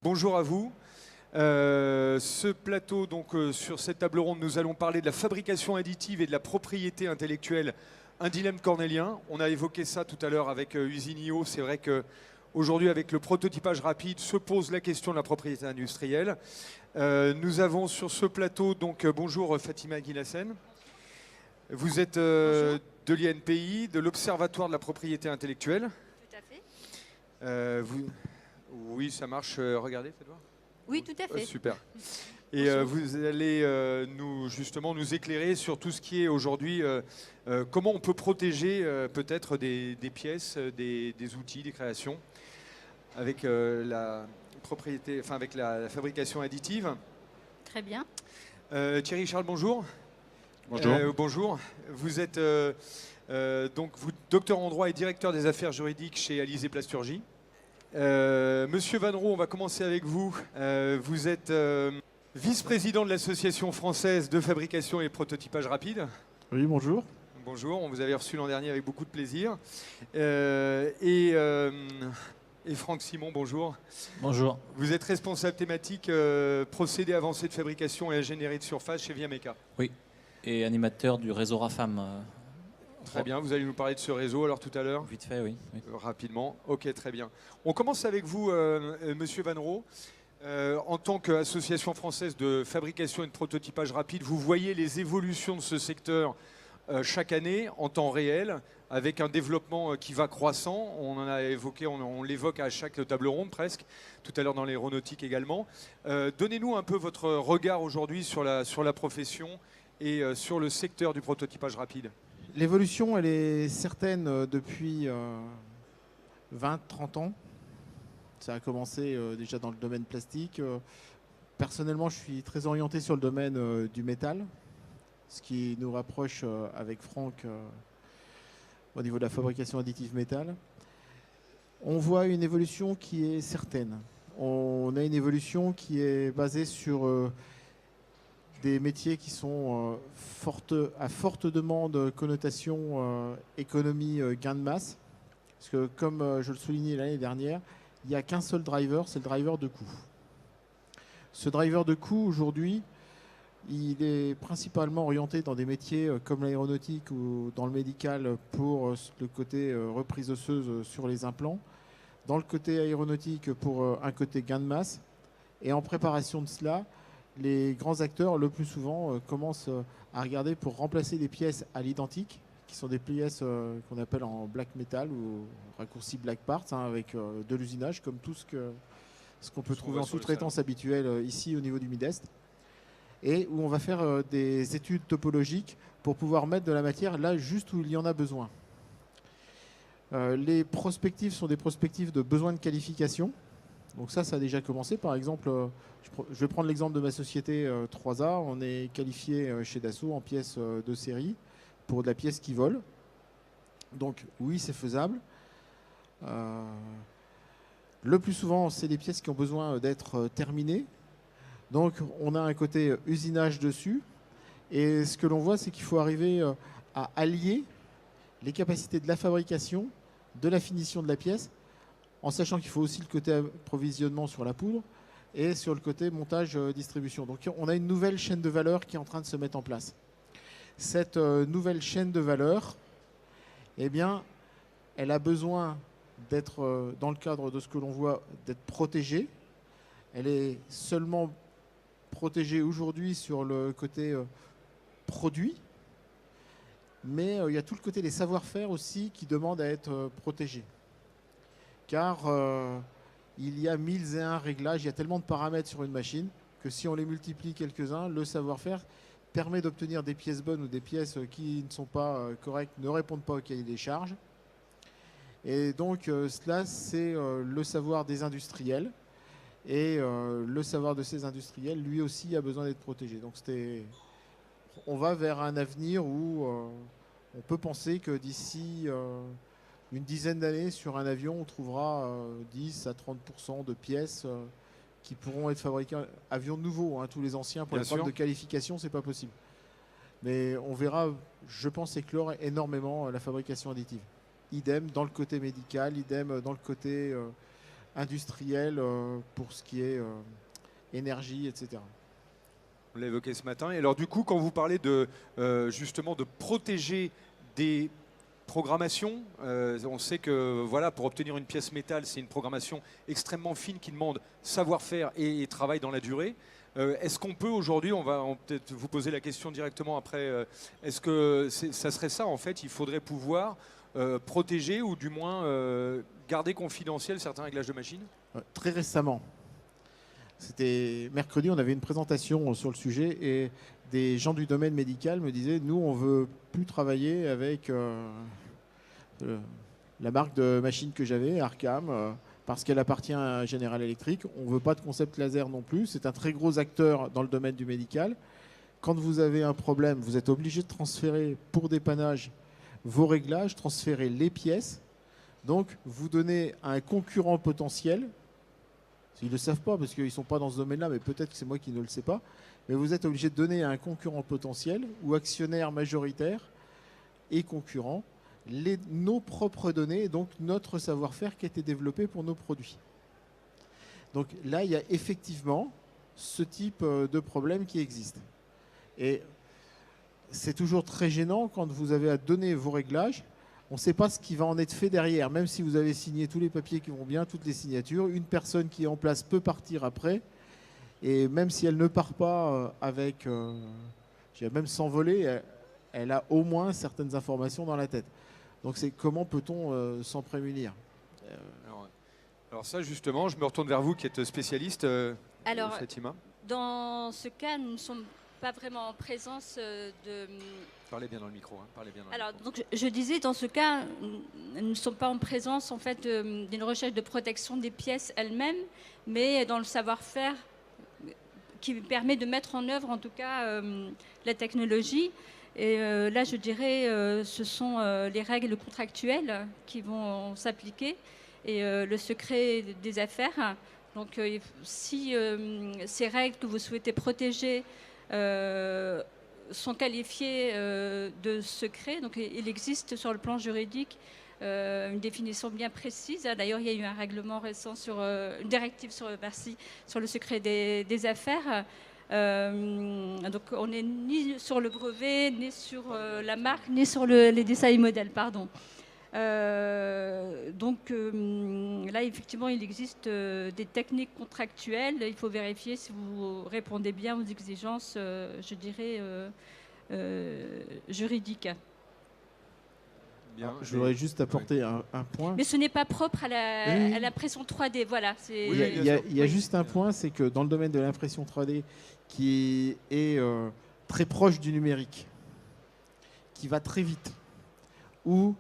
Bonjour à vous. Ce plateau, sur cette table ronde, nous allons parler de la fabrication additive et de la propriété intellectuelle, un dilemme cornélien. On a évoqué ça tout à l'heure avec Usinio. C'est vrai qu'aujourd'hui, avec le prototypage rapide, se pose la question de la propriété industrielle. Nous avons sur ce plateau, bonjour Fatima Guilassen. Vous êtes de l'INPI, de l'Observatoire de la propriété intellectuelle. Tout à fait. Oui, ça marche. Regardez, faites voir. Oui, tout à fait. Super. Et vous allez nous éclairer sur tout ce qui est aujourd'hui, comment on peut protéger peut-être des pièces, des outils, des créations avec la propriété, enfin avec la fabrication additive. Très bien. Thierry Charles, bonjour. Bonjour. Bonjour. Vous êtes vous, docteur en droit et directeur des affaires juridiques chez Alizé Plasturgie. Monsieur Vannereau, on va commencer avec vous. Vous êtes vice-président de l'Association française de fabrication et prototypage rapide. Oui, bonjour. Bonjour, on vous avait reçu l'an dernier avec beaucoup de plaisir. Et Franck Simon, bonjour. Bonjour. Vous êtes responsable thématique procédés avancés de fabrication et ingénierie de surface chez Viameca. Oui, et animateur du réseau RAFAM. Très bien, vous allez nous parler de ce réseau alors tout à l'heure. Vite fait, oui. Rapidement, ok, très bien. On commence avec vous, Monsieur Vannereau. En tant qu'association française de fabrication et de prototypage rapide, vous voyez les évolutions de ce secteur chaque année en temps réel, avec un développement qui va croissant. On en a évoqué, on l'évoque à chaque table ronde presque, tout à l'heure dans l'aéronautique également. Donnez-nous un peu votre regard aujourd'hui sur la profession et sur le secteur du prototypage rapide. L'évolution, elle est certaine depuis 20-30 ans. Ça a commencé déjà dans le domaine plastique. Personnellement, je suis très orienté sur le domaine du métal, ce qui nous rapproche avec Franck au niveau de la fabrication additive métal. On voit une évolution qui est certaine. On a une évolution qui est basée sur des métiers qui sont à forte demande, connotation, économie, gain de masse. Parce que comme je le soulignais l'année dernière, il n'y a qu'un seul driver, c'est le driver de coût. Ce driver de coût, aujourd'hui, il est principalement orienté dans des métiers comme l'aéronautique ou dans le médical pour le côté reprise osseuse sur les implants, dans le côté aéronautique pour un côté gain de masse. Et en préparation de cela, les grands acteurs, le plus souvent, commencent à regarder pour remplacer des pièces à l'identique, qui sont des pièces qu'on appelle en black metal ou raccourci black parts, avec de l'usinage, comme tout ce qu'on peut trouver en sous-traitance habituelle ici au niveau du Mid-Est, et où on va faire des études topologiques pour pouvoir mettre de la matière là juste où il y en a besoin. Les prospectives sont des prospectives de besoin de qualification. Donc ça a déjà commencé. Par exemple, je vais prendre l'exemple de ma société 3A. On est qualifié chez Dassault en pièces de série pour de la pièce qui vole. Donc oui, c'est faisable. Le plus souvent, c'est des pièces qui ont besoin d'être terminées. Donc on a un côté usinage dessus. Et ce que l'on voit, c'est qu'il faut arriver à allier les capacités de la fabrication, de la finition de la pièce, en sachant qu'il faut aussi le côté approvisionnement sur la poudre et sur le côté montage-distribution. Donc on a une nouvelle chaîne de valeur qui est en train de se mettre en place. Cette nouvelle chaîne de valeur, eh bien, elle a besoin d'être, dans le cadre de ce que l'on voit, d'être protégée. Elle est seulement protégée aujourd'hui sur le côté produit, mais il y a tout le côté des savoir-faire aussi qui demandent à être protégés. Car il y a 1001 réglages, il y a tellement de paramètres sur une machine que si on les multiplie quelques-uns, le savoir-faire permet d'obtenir des pièces bonnes ou des pièces qui ne sont pas correctes, ne répondent pas au cahier des charges. Et donc cela, c'est le savoir des industriels. Et le savoir de ces industriels, lui aussi, a besoin d'être protégé. Donc on va vers un avenir où on peut penser que d'ici une dizaine d'années, sur un avion, on trouvera 10 à 30% de pièces qui pourront être fabriquées. Avions nouveaux, tous les anciens, pour les problèmes de qualification, c'est pas possible. Mais on verra, je pense, éclore énormément la fabrication additive. Idem dans le côté médical, idem dans le côté industriels pour ce qui est énergie, etc. On l'a évoqué ce matin. Et alors du coup, quand vous parlez de justement de protéger des programmations, on sait que voilà, pour obtenir une pièce métal, c'est une programmation extrêmement fine qui demande savoir-faire et travail dans la durée. Est-ce qu'on peut aujourd'hui, on va peut-être vous poser la question directement après, est-ce que ça serait ça en fait, il faudrait pouvoir protéger ou du moins garder confidentiel certains réglages de machines? Très récemment, c'était mercredi, on avait une présentation sur le sujet et des gens du domaine médical me disaient, nous on veut plus travailler avec la marque de machine que j'avais, Arkham, parce qu'elle appartient à General Electric. On ne veut pas de concept laser non plus. C'est un très gros acteur dans le domaine du médical. Quand vous avez un problème, vous êtes obligé de transférer pour dépannage vos réglages, transférer les pièces. Donc, vous donnez à un concurrent potentiel. Ils ne le savent pas parce qu'ils ne sont pas dans ce domaine-là, mais peut-être que c'est moi qui ne le sais pas. Mais vous êtes obligé de donner à un concurrent potentiel ou actionnaire majoritaire et concurrent nos propres données et donc notre savoir-faire qui a été développé pour nos produits. Donc là, il y a effectivement ce type de problème qui existe. Et c'est toujours très gênant quand vous avez à donner vos réglages. On ne sait pas ce qui va en être fait derrière. Même si vous avez signé tous les papiers qui vont bien, toutes les signatures, une personne qui est en place peut partir après. Et même si elle ne part pas avec, même s'envoler, elle a au moins certaines informations dans la tête. Donc c'est comment peut-on s'en prémunir? Alors ça justement, je me retourne vers vous qui êtes spécialiste, Alors, Fatima. dans ce cas, nous ne sommes pas vraiment en présence de... Parlez bien dans le micro. Hein, parlez bien dans Alors, le micro. donc, je disais, dans ce cas, nous ne sommes pas en présence en fait, d'une recherche de protection des pièces elles-mêmes, mais dans le savoir-faire qui permet de mettre en œuvre en tout cas la technologie. Et là, je dirais, ce sont les règles contractuelles qui vont s'appliquer et le secret des affaires. Donc, si ces règles que vous souhaitez protéger sont qualifiées de secret, donc il existe sur le plan juridique une définition bien précise. D'ailleurs, il y a eu un règlement récent sur une directive sur le secret des affaires. Donc on n'est ni sur le brevet, ni sur la marque, ni sur les design modèles, pardon. Donc là, effectivement, il existe des techniques contractuelles. Il faut vérifier si vous répondez bien aux exigences, je dirais, juridiques. Bien, je voudrais juste apporter un point. Mais ce n'est pas propre à l'impression 3D. Voilà, il y a juste un point, c'est que dans le domaine de l'impression 3D, qui est très proche du numérique, qui va très vite, ou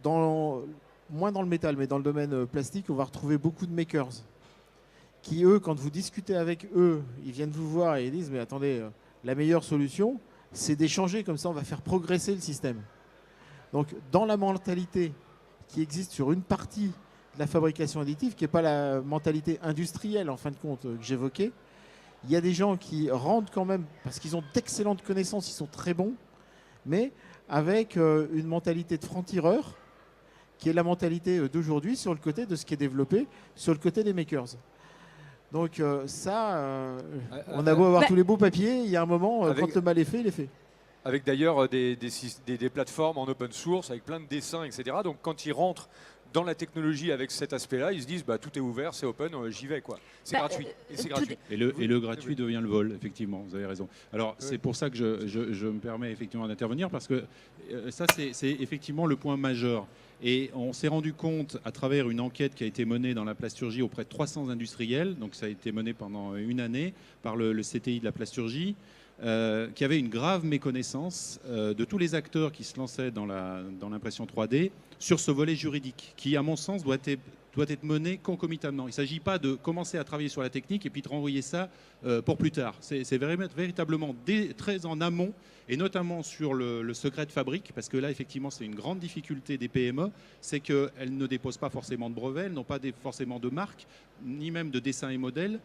moins dans le métal, mais dans le domaine plastique, on va retrouver beaucoup de makers qui, eux, quand vous discutez avec eux, ils viennent vous voir et ils disent « Mais attendez, la meilleure solution, c'est d'échanger, comme ça on va faire progresser le système. » Donc, dans la mentalité qui existe sur une partie de la fabrication additive, qui n'est pas la mentalité industrielle, en fin de compte, que j'évoquais, il y a des gens qui rentrent quand même, parce qu'ils ont d'excellentes connaissances, ils sont très bons, mais avec une mentalité de franc-tireur, qui est la mentalité d'aujourd'hui sur le côté de ce qui est développé, sur le côté des makers. Donc on a beau avoir tous les beaux papiers, il y a un moment, quand le mal est fait, il est fait. Avec d'ailleurs des plateformes en open source, avec plein de dessins, etc. Donc quand ils rentrent dans la technologie avec cet aspect-là, ils se disent tout est ouvert, c'est open, j'y vais quoi. C'est gratuit. Et le gratuit devient le vol, effectivement, vous avez raison. Alors c'est pour ça que je me permets effectivement d'intervenir, parce que ça c'est effectivement le point majeur. Et on s'est rendu compte à travers une enquête qui a été menée dans la plasturgie auprès de 300 industriels, donc ça a été mené pendant une année par le CTI de la plasturgie, qui avait une grave méconnaissance de tous les acteurs qui se lançaient dans l'impression 3D sur ce volet juridique, qui, à mon sens, doit être mené concomitamment. Il ne s'agit pas de commencer à travailler sur la technique et puis de renvoyer ça pour plus tard. C'est véritablement très en amont et notamment sur le secret de fabrique, parce que là, effectivement, c'est une grande difficulté des PME, c'est qu'elles ne déposent pas forcément de brevets, elles n'ont pas forcément de marque, ni même de dessin et modèle.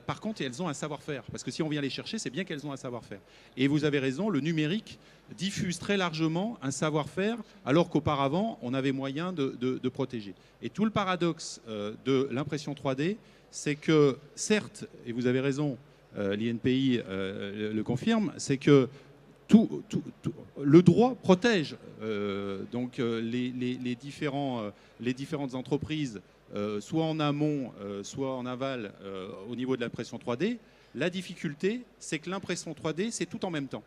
Par contre, elles ont un savoir-faire, parce que si on vient les chercher, c'est bien qu'elles ont un savoir-faire. Et vous avez raison, le numérique diffuse très largement un savoir-faire, alors qu'auparavant, on avait moyen de protéger. Et tout le paradoxe de l'impression 3D, c'est que, certes, et vous avez raison, l'INPI le confirme, c'est que le droit protège les différentes entreprises, soit en amont, soit en aval, au niveau de l'impression 3D. La difficulté, c'est que l'impression 3D, c'est tout en même temps.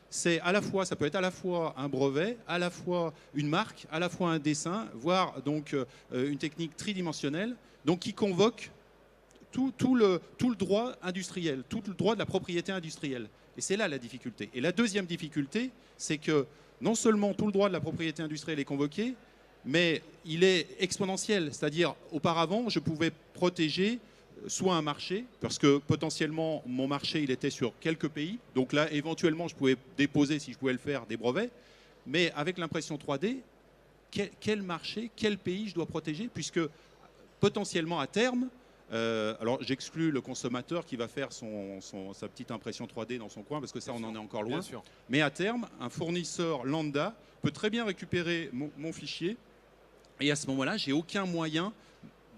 C'est à la fois, ça peut être à la fois un brevet, à la fois une marque, à la fois un dessin, voire donc une technique tridimensionnelle, donc qui convoque tout le droit industriel, tout le droit de la propriété industrielle. Et c'est là la difficulté. Et la deuxième difficulté, c'est que non seulement tout le droit de la propriété industrielle est convoqué, mais il est exponentiel. C'est-à-dire, auparavant, je pouvais protéger soit un marché, parce que potentiellement, mon marché, il était sur quelques pays. Donc là, éventuellement, je pouvais déposer, si je pouvais le faire, des brevets. Mais avec l'impression 3D, quel marché, quel pays je dois protéger, puisque potentiellement, à terme, alors j'exclus le consommateur qui va faire sa petite impression 3D dans son coin, parce que ça, on en est encore loin. Mais à terme, un fournisseur lambda peut très bien récupérer mon fichier, et à ce moment-là, j'ai aucun moyen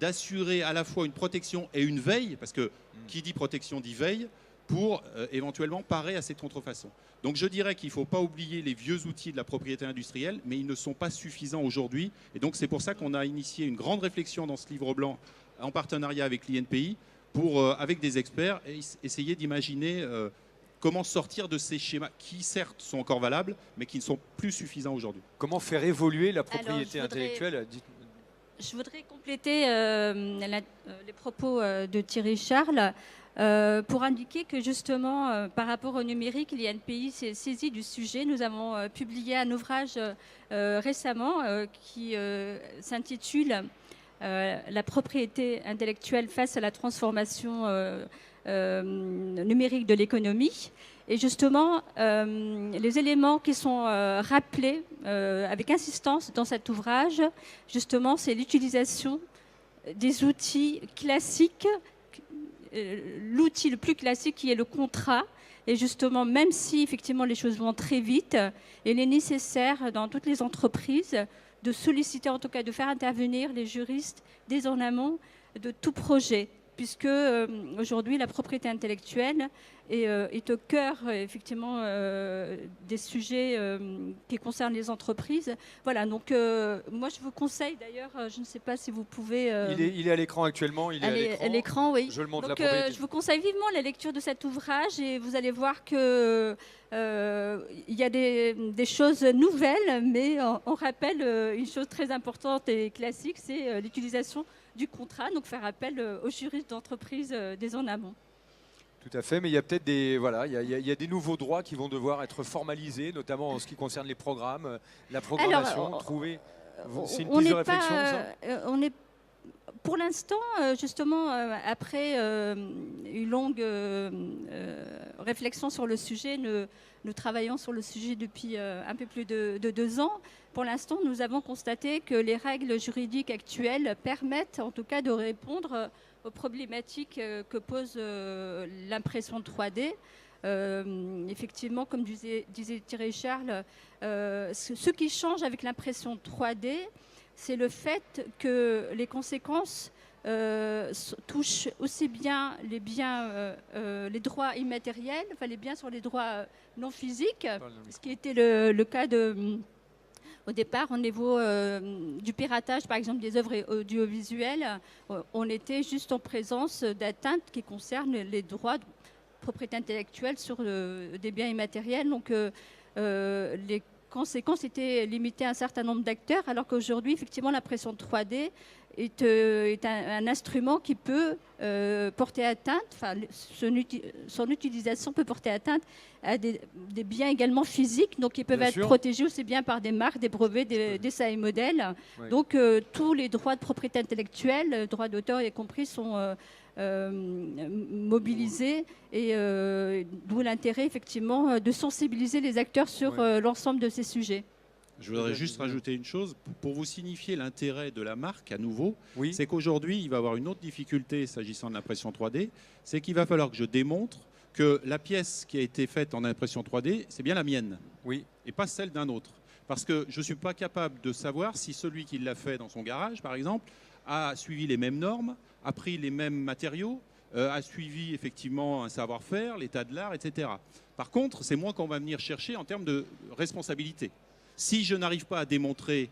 d'assurer à la fois une protection et une veille, parce que qui dit protection dit veille, pour éventuellement parer à cette contrefaçon. Donc je dirais qu'il ne faut pas oublier les vieux outils de la propriété industrielle, mais ils ne sont pas suffisants aujourd'hui. Et donc c'est pour ça qu'on a initié une grande réflexion dans ce livre blanc, en partenariat avec l'INPI, avec des experts, essayer d'imaginer comment sortir de ces schémas qui, certes, sont encore valables, mais qui ne sont plus suffisants aujourd'hui. Comment faire évoluer la propriété intellectuelle? Je voudrais compléter les propos de Thierry Charles pour indiquer que justement, par rapport au numérique, l'INPI s'est saisi du sujet. Nous avons publié un ouvrage récemment qui s'intitule La propriété intellectuelle face à la transformation numérique de l'économie. Et justement, les éléments qui sont rappelés avec insistance dans cet ouvrage, justement, c'est l'utilisation des outils classiques, l'outil le plus classique qui est le contrat. Et justement, même si effectivement les choses vont très vite, il est nécessaire dans toutes les entreprises de solliciter, en tout cas de faire intervenir les juristes dès en amont de tout projet, puisque aujourd'hui la propriété intellectuelle est au cœur effectivement des sujets qui concernent les entreprises. Voilà, donc moi je vous conseille d'ailleurs, je ne sais pas si vous pouvez... Il est à l'écran actuellement, il est à l'écran, oui. Je le montre, donc, la propriété. je vous conseille vivement la lecture de cet ouvrage et vous allez voir que il y a des choses nouvelles, mais on rappelle une chose très importante et classique, c'est l'utilisation du contrat, donc faire appel aux juristes d'entreprise dès en amont. Tout à fait, mais il y a peut-être il y a des nouveaux droits qui vont devoir être formalisés, notamment en ce qui concerne les programmes, la programmation, trouver. C'est une piste de réflexion, ça on est pour l'instant, justement, après une longue réflexion sur le sujet, nous travaillons sur le sujet depuis un peu plus de 2 ans. Pour l'instant, nous avons constaté que les règles juridiques actuelles permettent en tout cas de répondre aux problématiques que pose l'impression 3D. Effectivement, comme disait Thierry Charles, ce qui change avec l'impression 3D, c'est le fait que les conséquences touchent aussi bien les droits immatériels, enfin les biens sur les droits non physiques, ce qui était le cas au départ, au niveau du piratage, par exemple, des œuvres audiovisuelles, on était juste en présence d'atteintes qui concernent les droits de propriété intellectuelle sur des biens immatériels. Donc, les conséquences étaient limitées à un certain nombre d'acteurs, alors qu'aujourd'hui, effectivement, l'impression 3D est un instrument qui peut porter atteinte, son utilisation peut porter atteinte à des biens également physiques, donc ils peuvent Bien être sûr. protégés aussi bien par des marques, des brevets, des SAE modèles. Oui. Donc tous les droits de propriété intellectuelle, droits d'auteur y compris, sont mobilisés, et d'où l'intérêt effectivement de sensibiliser les acteurs sur l'ensemble de ces sujets. Je voudrais juste rajouter une chose pour vous signifier l'intérêt de la marque à nouveau. Oui. C'est qu'aujourd'hui, il va y avoir une autre difficulté s'agissant de l'impression 3D, c'est qu'il va falloir que je démontre que la pièce qui a été faite en impression 3D, c'est bien la mienne Oui. et pas celle d'un autre. Parce que je ne suis pas capable de savoir si celui qui l'a fait dans son garage, par exemple, a suivi les mêmes normes, a pris les mêmes matériaux, a suivi effectivement un savoir-faire, l'état de l'art, etc. Par contre, c'est moi qu'on va venir chercher en termes de responsabilité. Si je n'arrive pas à démontrer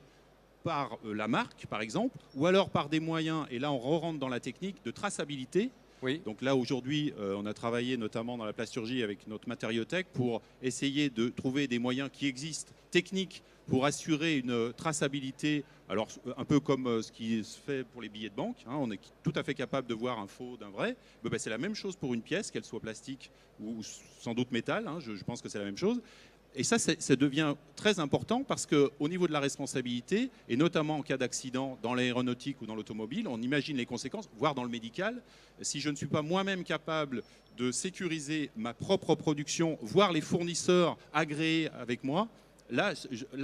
par la marque, par exemple, ou alors par des moyens, et là on rentre dans la technique de traçabilité. Oui. Donc là aujourd'hui, on a travaillé notamment dans la plasturgie avec notre matériothèque pour essayer de trouver des moyens qui existent, techniques, pour assurer une traçabilité. Alors un peu comme ce qui se fait pour les billets de banque, hein, on est tout à fait capable de voir un faux d'un vrai. Ben, c'est la même chose pour une pièce, qu'elle soit plastique ou sans doute métal, hein, je pense que c'est la même chose. Et ça devient très important parce qu'au niveau de la responsabilité, et notamment en cas d'accident dans l'aéronautique ou dans l'automobile, on imagine les conséquences, voire dans le médical. Si je ne suis pas moi-même capable de sécuriser ma propre production, voire les fournisseurs agréés avec moi, là,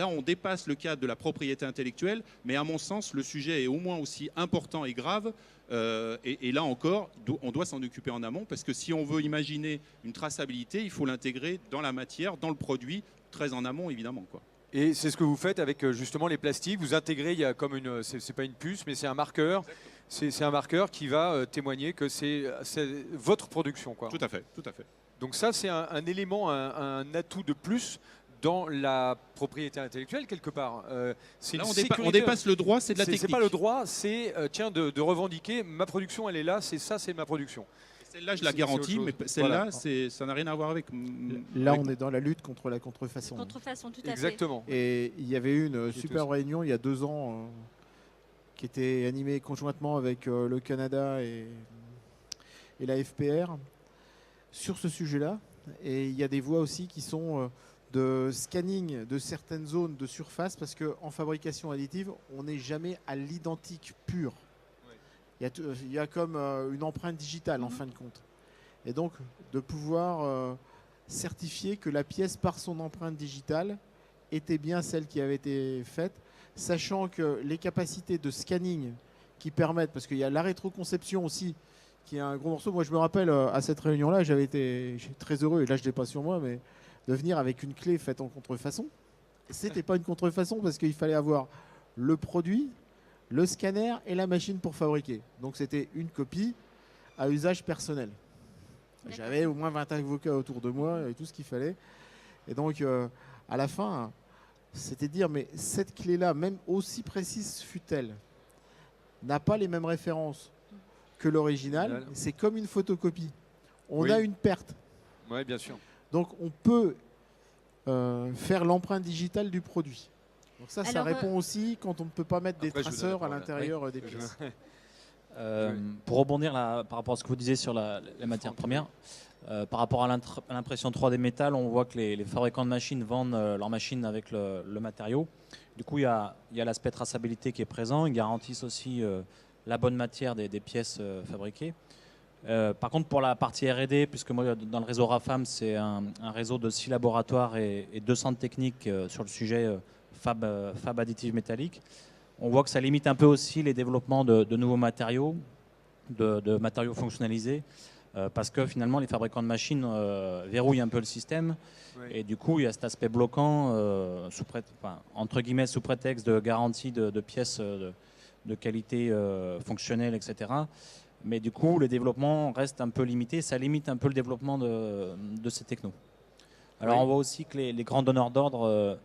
on dépasse le cadre de la propriété intellectuelle, mais à mon sens, le sujet est au moins aussi important et grave. Et là encore, on doit s'en occuper en amont, parce que si on veut imaginer une traçabilité, il faut l'intégrer dans la matière, dans le produit, très en amont évidemment, quoi. Et c'est ce que vous faites avec justement les plastiques. Vous intégrez, il y a comme c'est pas une puce, mais c'est un marqueur. C'est un marqueur qui va témoigner que c'est votre production, quoi. Tout à fait, tout à fait. Donc ça, c'est un élément, un atout de plus dans la propriété intellectuelle, quelque part. C'est Là, une on dépasse le droit, c'est de la technique. C'est pas le droit, c'est tiens, de revendiquer ma production, elle est là, c'est ma production. Celle-là, je la C'est garantis, autre mais chose. celle-là, Voilà. ça n'a rien à voir avec. Là, avec- on est dans la lutte contre la contrefaçon. Contrefaçon, tout à fait. Exactement. Et il y avait eu une Qui est super aussi- réunion il y a 2 ans qui était animée conjointement avec le Canada et la FPR sur ce sujet-là. Et il y a des voies aussi qui sont de scanning de certaines zones de surface, parce qu'en fabrication additive, on n'est jamais à l'identique pur. Il y a comme une empreinte digitale en fin de compte. Et donc de pouvoir certifier que la pièce par son empreinte digitale était bien celle qui avait été faite, sachant que les capacités de scanning qui permettent, parce qu'il y a la rétroconception aussi, qui est un gros morceau. Moi, je me rappelle à cette réunion-là, j'étais très heureux, et là je ne l'ai pas sur moi, mais de venir avec une clé faite en contrefaçon. C'était pas une contrefaçon parce qu'il fallait avoir le produit, le scanner et la machine pour fabriquer. Donc c'était une copie à usage personnel. J'avais au moins 20 avocats autour de moi et tout ce qu'il fallait. Et donc à la fin, c'était dire, mais cette clé-là, même aussi précise fut-elle, n'a pas les mêmes références que l'original. C'est comme une photocopie. On a une perte. Oui, bien sûr. Donc on peut faire l'empreinte digitale du produit. Donc ça Alors, répond aussi quand on ne peut pas mettre des après, je vous traceurs à donne la parole. l'intérieur des pièces. Pour rebondir là, par rapport à ce que vous disiez sur les matières premières, par rapport à l'impression 3D métal, on voit que les fabricants de machines vendent leurs machines avec le matériau. Du coup, il y a l'aspect traçabilité qui est présent. Ils garantissent aussi la bonne matière des pièces fabriquées. Par contre, pour la partie R&D, puisque moi, dans le réseau RAFAM, c'est un réseau de 6 laboratoires et 2 centres techniques sur le sujet fab additive métallique, on voit que ça limite un peu aussi les développements de nouveaux matériaux, de matériaux fonctionnalisés, parce que finalement, les fabricants de machines verrouillent un peu le système. Oui. Et du coup, il y a cet aspect bloquant, entre guillemets, sous prétexte de garantie de pièces de qualité fonctionnelle, etc. Mais du coup, le développement reste un peu limité. Ça limite un peu le développement de ces technos. Alors, Oui. on voit aussi que les grands donneurs d'ordre,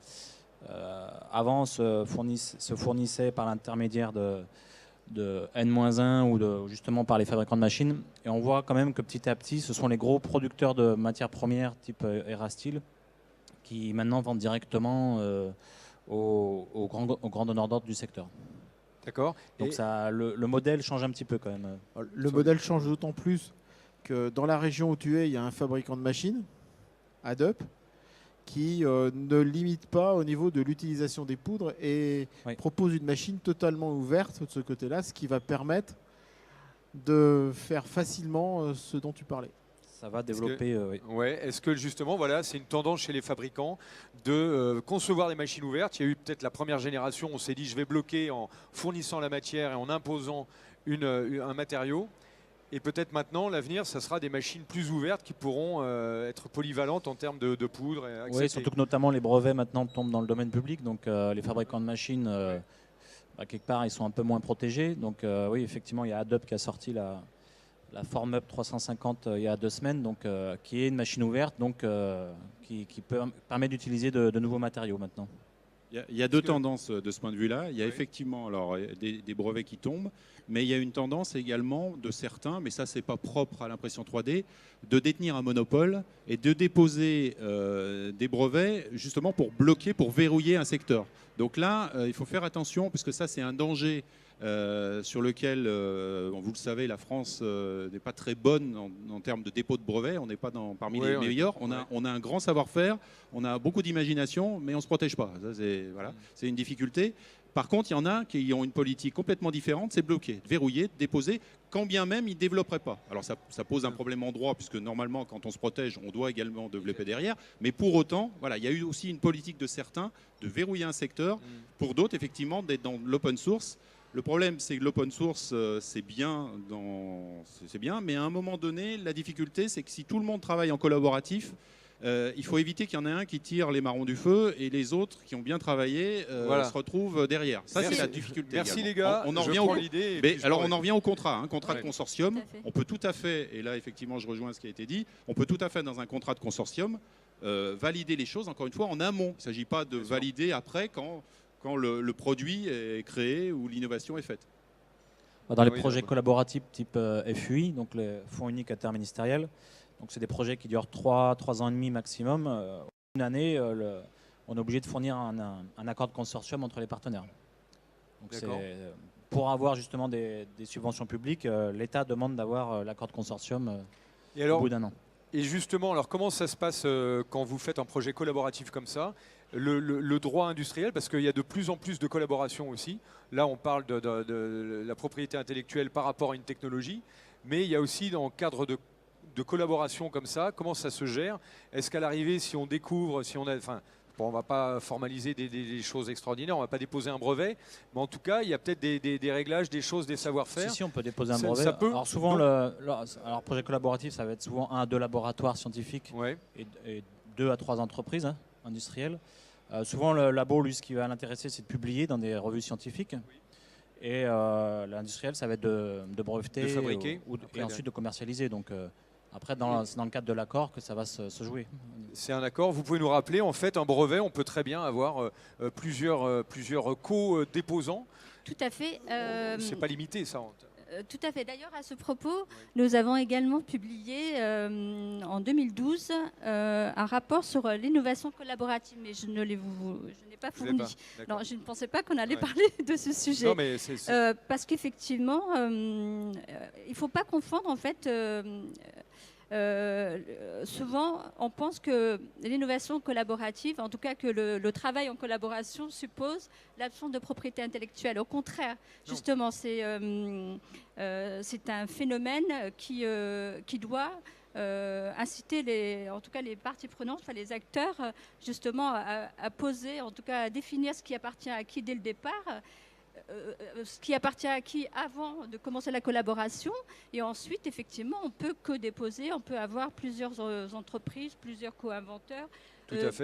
avant, se fournissaient par l'intermédiaire de N-1 ou justement par les fabricants de machines. Et on voit quand même que petit à petit, ce sont les gros producteurs de matières premières type Erasteel qui maintenant vendent directement aux grands donneurs d'ordre du secteur. D'accord. Donc Et- le modèle change un petit peu quand même. Le modèle change d'autant plus que dans la région où tu es, il y a un fabricant de machines, Adup, qui ne limite pas au niveau de l'utilisation des poudres et Oui. propose une machine totalement ouverte de ce côté-là, ce qui va permettre de faire facilement ce dont tu parlais. Ça va développer. Oui. Ouais. Est-ce que justement, voilà, c'est une tendance chez les fabricants de concevoir des machines ouvertes? Il y a eu peut-être la première génération, on s'est dit je vais bloquer en fournissant la matière et en imposant un matériau. Et peut-être maintenant, l'avenir, ça sera des machines plus ouvertes qui pourront être polyvalentes en termes de poudre. Et Oui, accepter. surtout que notamment les brevets maintenant tombent dans le domaine public, donc les fabricants de machines, quelque part, ils sont un peu moins protégés. Donc oui, effectivement, il y a Adobe qui a sorti la FormUp 350 il y a 2 semaines, donc, qui est une machine ouverte, donc, qui permet d'utiliser de nouveaux matériaux maintenant. Il y a deux tendances de ce point de vue-là. Il y a effectivement alors, des brevets qui tombent, mais il y a une tendance également de certains, mais ça, c'est pas propre à l'impression 3D, de détenir un monopole et de déposer des brevets justement pour bloquer, pour verrouiller un secteur. Donc là, il faut faire attention, puisque ça, c'est un danger sur lequel, vous le savez, la France n'est pas très bonne en termes de dépôt de brevets. On n'est pas parmi les meilleurs. On a un grand savoir-faire, on a beaucoup d'imagination, mais on ne se protège pas. Ça, c'est une difficulté. Par contre, il y en a qui ont une politique complètement différente, c'est bloquer, verrouiller, déposer, quand bien même ils ne développeraient pas. Alors ça pose un problème en droit, puisque normalement, quand on se protège, on doit également développer derrière. Mais pour autant, voilà, il y a eu aussi une politique de certains de verrouiller un secteur, pour d'autres, effectivement, d'être dans l'open source. Le problème, c'est que l'open source, c'est bien, mais à un moment donné, la difficulté, c'est que si tout le monde travaille en collaboratif, il faut éviter qu'il y en ait un qui tire les marrons du feu et les autres qui ont bien travaillé se retrouvent derrière. Ça, c'est la difficulté. Merci également. les gars. On en Je revient prends l'idée. alors on en revient au contrat, un contrat de consortium. Tout à fait. On peut tout à fait, et là effectivement je rejoins ce qui a été dit, on peut tout à fait dans un contrat de consortium valider les choses, encore une fois, en amont. Il ne s'agit pas de valider après quand le produit est créé ou l'innovation est faite. Dans les projets collaboratifs type FUI, donc les fonds uniques interministériels, donc c'est des projets qui durent 3 ans et demi maximum. Une année, on est obligé de fournir un accord de consortium entre les partenaires. Donc pour avoir justement des subventions publiques, l'État demande d'avoir l'accord de consortium au bout d'1 an. Et justement, alors comment ça se passe quand vous faites un projet collaboratif comme ça? Le droit industriel, parce qu'il y a de plus en plus de collaboration aussi. Là, on parle de la propriété intellectuelle par rapport à une technologie, mais il y a aussi dans le cadre de collaboration comme ça, comment ça se gère? Est-ce qu'à l'arrivée, si on découvre, si on a, enfin, bon, on ne va pas formaliser des choses extraordinaires, on ne va pas déposer un brevet, mais en tout cas, il y a peut-être des réglages, des choses, des savoir-faire. Si, on peut déposer un brevet. Ça peut, alors souvent, alors projet collaboratif, ça va être souvent 1 à 2 laboratoires scientifiques et 2 à 3 entreprises industrielles. Souvent, le labo, lui, ce qui va l'intéresser, c'est de publier dans des revues scientifiques. Et l'industriel, ça va être de breveter, de fabriquer, et ensuite de commercialiser. Donc après, c'est dans le cadre de l'accord que ça va se jouer. C'est un accord. Vous pouvez nous rappeler, en fait, un brevet, on peut très bien avoir plusieurs co-déposants. Tout à fait. C'est pas limité, ça. Tout à fait. D'ailleurs, à ce propos, nous avons également publié en 2012 un rapport sur l'innovation collaborative, mais je n'ai pas fourni. Non, je ne pensais pas qu'on allait parler de ce sujet. Non, mais parce qu'effectivement, il ne faut pas confondre, en fait. Souvent, on pense que l'innovation collaborative, en tout cas que le travail en collaboration suppose l'absence de propriété intellectuelle. Au contraire, justement, c'est un phénomène qui doit inciter en tout cas les parties prenantes, enfin les acteurs, justement à poser, en tout cas à définir ce qui appartient à qui dès le départ. Ce qui appartient à qui avant de commencer la collaboration, et ensuite effectivement on peut co-déposer, on peut avoir plusieurs entreprises, plusieurs co-inventeurs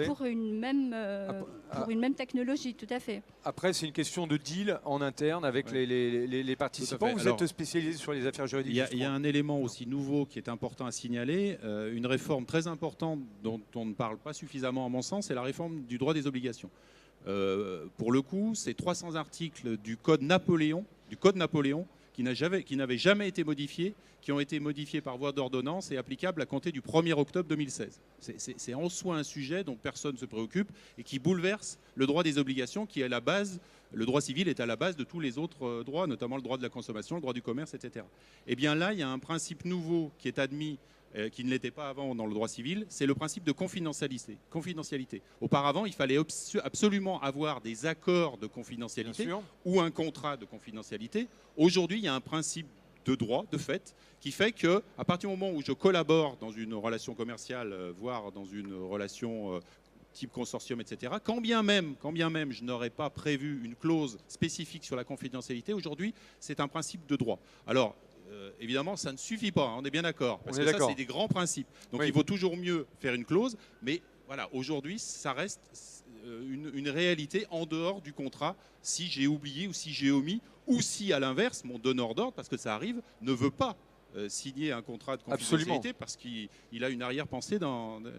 pour une même technologie, tout à fait. Après, c'est une question de deal en interne avec les participants. Vous êtes spécialisé sur les affaires juridiques. Il y a un élément aussi nouveau qui est important à signaler, une réforme très importante dont on ne parle pas suffisamment à mon sens, c'est la réforme du droit des obligations. Pour le coup, c'est 300 articles du Code Napoléon qui n'avaient jamais été modifiés, qui ont été modifiés par voie d'ordonnance et applicables à compter du 1er octobre 2016. C'est en soi un sujet dont personne ne se préoccupe et qui bouleverse le droit des obligations qui est à la base. Le droit civil est à la base de tous les autres droits, notamment le droit de la consommation, le droit du commerce, etc. Et bien là, il y a un principe nouveau qui est admis, qui ne l'était pas avant dans le droit civil, c'est le principe de confidentialité. Auparavant, il fallait absolument avoir des accords de confidentialité ou un contrat de confidentialité. Aujourd'hui, il y a un principe de droit, de fait, qui fait qu'à partir du moment où je collabore dans une relation commerciale, voire dans une relation type consortium, etc., quand bien même je n'aurais pas prévu une clause spécifique sur la confidentialité, aujourd'hui, c'est un principe de droit. Alors, évidemment, ça ne suffit pas, on est bien d'accord, parce que ça, c'est des grands principes. Donc, il vaut toujours mieux faire une clause, mais voilà, aujourd'hui, ça reste une réalité en dehors du contrat si j'ai oublié ou si j'ai omis, ou si, à l'inverse, mon donneur d'ordre, parce que ça arrive, ne veut pas signer un contrat de confidentialité parce qu'il a une arrière-pensée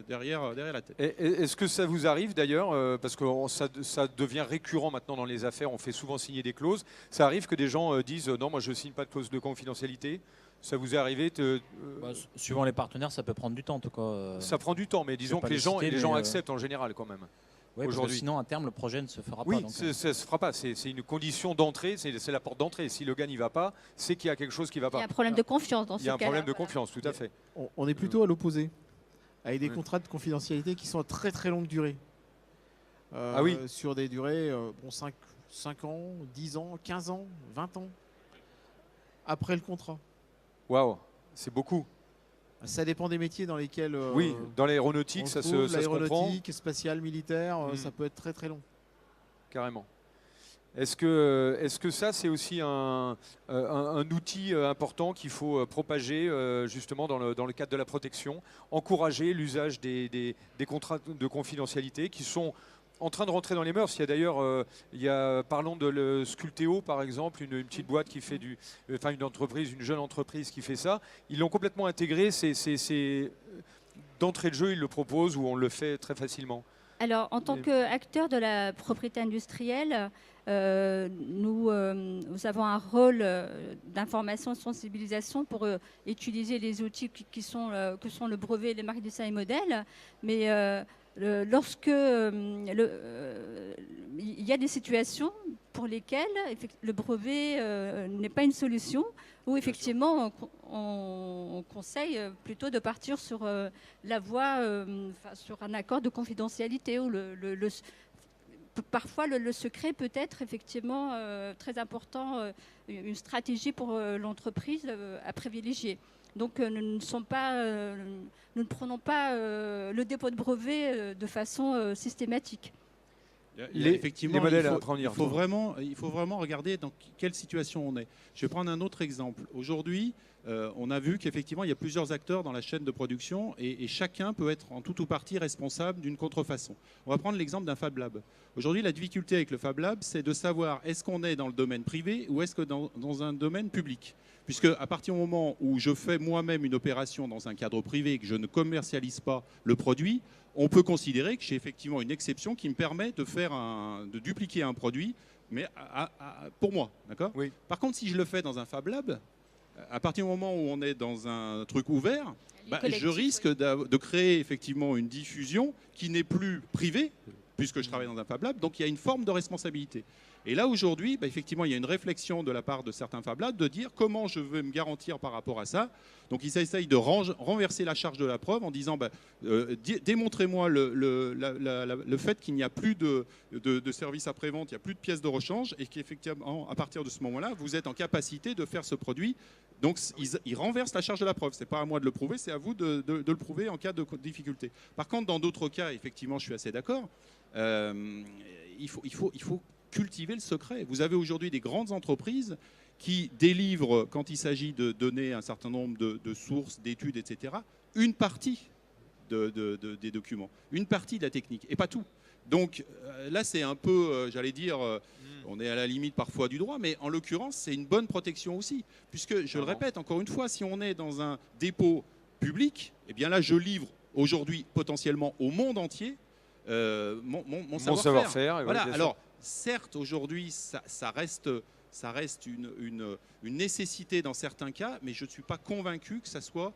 derrière la tête. Est-ce que ça vous arrive d'ailleurs, parce que ça devient récurrent maintenant dans les affaires, on fait souvent signer des clauses, ça arrive que des gens disent non, moi je ne signe pas de clause de confidentialité? Ça vous est arrivé Suivant les partenaires, ça peut prendre du temps en tout cas. Ça prend du temps, mais disons que les gens acceptent en général quand même. Oui, aujourd'hui. Sinon, à terme, le projet ne se fera pas. Oui, ça ne se fera pas. C'est une condition d'entrée, c'est la porte d'entrée. Si le gars n'y va pas, c'est qu'il y a quelque chose qui ne va pas. Il y a un problème de confiance dans ce cas-là. Il y a un problème de confiance, tout à fait. On est plutôt à l'opposé, avec des contrats de confidentialité qui sont à très très longue durée. Sur des durées 5 ans, 10 ans, 15 ans, 20 ans, après le contrat. Waouh, c'est beaucoup. Ça dépend des métiers dans lesquels. Oui, dans l'aéronautique, ça se comprend. L'aéronautique, spatiale, militaire, ça peut être très très long. Carrément. Est-ce que ça, c'est aussi un outil important qu'il faut propager justement dans le cadre de la protection, encourager l'usage des contrats de confidentialité qui sont en train de rentrer dans les mœurs. Il y a d'ailleurs, parlons de Sculteo par exemple, une petite boîte qui fait une jeune entreprise qui fait ça. Ils l'ont complètement intégré. C'est d'entrée de jeu, ils le proposent ou on le fait très facilement. Alors, en tant qu'acteur de la propriété industrielle, nous avons un rôle d'information et de sensibilisation pour utiliser les outils que sont le brevet, les marques design et modèles. Mais lorsque il y a des situations pour lesquelles le brevet n'est pas une solution, où effectivement on conseille plutôt de partir sur la voie, sur un accord de confidentialité où parfois le secret peut être effectivement très important, une stratégie pour l'entreprise à privilégier. Donc nous ne prenons pas le dépôt de brevet de façon systématique. Effectivement, les modèles il faut vraiment regarder dans quelle situation on est. Je vais prendre un autre exemple. Aujourd'hui, on a vu qu'effectivement, il y a plusieurs acteurs dans la chaîne de production et chacun peut être en tout ou partie responsable d'une contrefaçon. On va prendre l'exemple d'un Fab Lab. Aujourd'hui, la difficulté avec le Fab Lab, c'est de savoir est-ce qu'on est dans le domaine privé ou est-ce que dans un domaine public. Puisque à partir du moment où je fais moi-même une opération dans un cadre privé et que je ne commercialise pas le produit, on peut considérer que j'ai effectivement une exception qui me permet de dupliquer un produit, mais pour moi, d'accord ? Oui. Par contre, si je le fais dans un Fab Lab, à partir du moment où on est dans un truc ouvert, je risque de créer effectivement une diffusion qui n'est plus privée, puisque je travaille dans un Fab Lab, donc il y a une forme de responsabilité. Et là, aujourd'hui, effectivement, il y a une réflexion de la part de certains Fab Labs de dire comment je veux me garantir par rapport à ça. Donc, ils essayent de renverser la charge de la preuve en disant démontrez-moi le fait qu'il n'y a plus de service après-vente, il n'y a plus de pièces de rechange et qu'effectivement, à partir de ce moment-là, vous êtes en capacité de faire ce produit. Donc, ils renversent la charge de la preuve. Ce n'est pas à moi de le prouver, c'est à vous de le prouver en cas de difficulté. Par contre, dans d'autres cas, effectivement, je suis assez d'accord, il faut cultiver le secret. Vous avez aujourd'hui des grandes entreprises qui délivrent, quand il s'agit de donner un certain nombre de sources, d'études, etc., une partie des documents, une partie de la technique, et pas tout. Donc là, c'est un peu, j'allais dire, on est à la limite parfois du droit, mais en l'occurrence, c'est une bonne protection aussi. Puisque, je le répète, encore une fois, si on est dans un dépôt public, eh bien là, je livre aujourd'hui potentiellement au monde entier mon savoir-faire. Voilà, alors, certes, aujourd'hui, ça reste ça reste une nécessité dans certains cas, mais je ne suis pas convaincu que ça soit